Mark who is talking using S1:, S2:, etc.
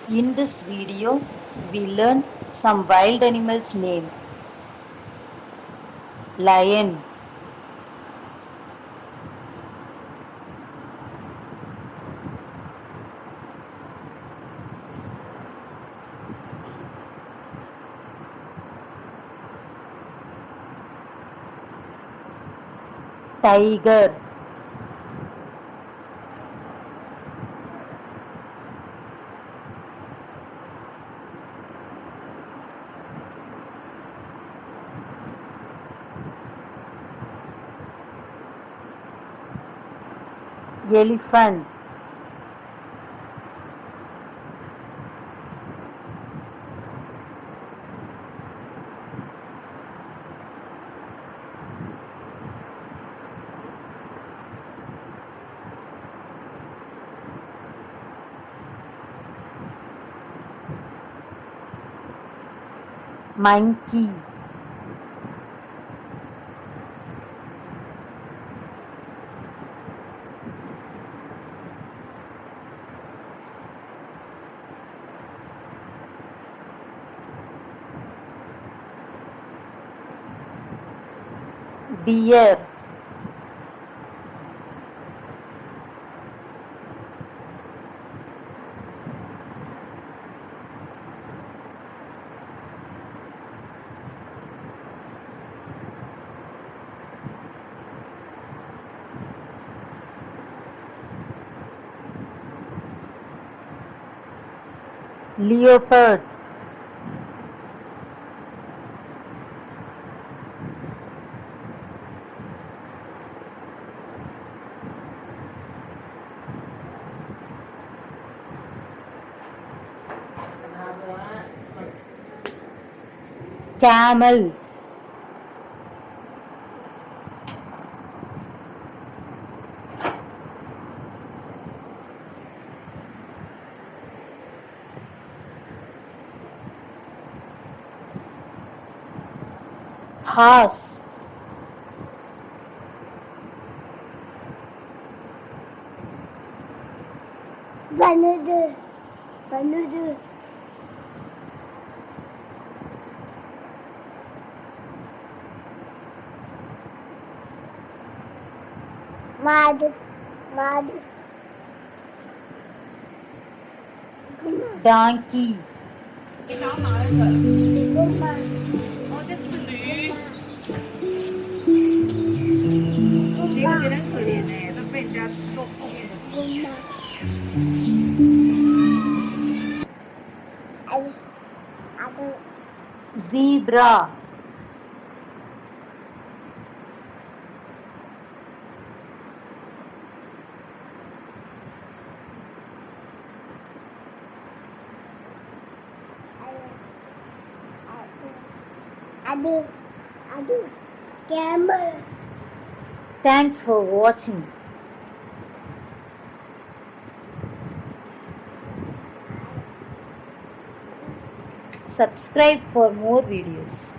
S1: In this video, we learn some wild animals name. Lion, tiger, elephant, monkey, bear, leopard, camel, horse,
S2: Vanadu, Vanadu, Mad, Mad,
S1: donkey,
S2: Gumma, Gumma, Adu, Adu,
S1: zebra,
S2: Adu, Adu, Camel.
S1: Thanks for watching. Subscribe for more videos.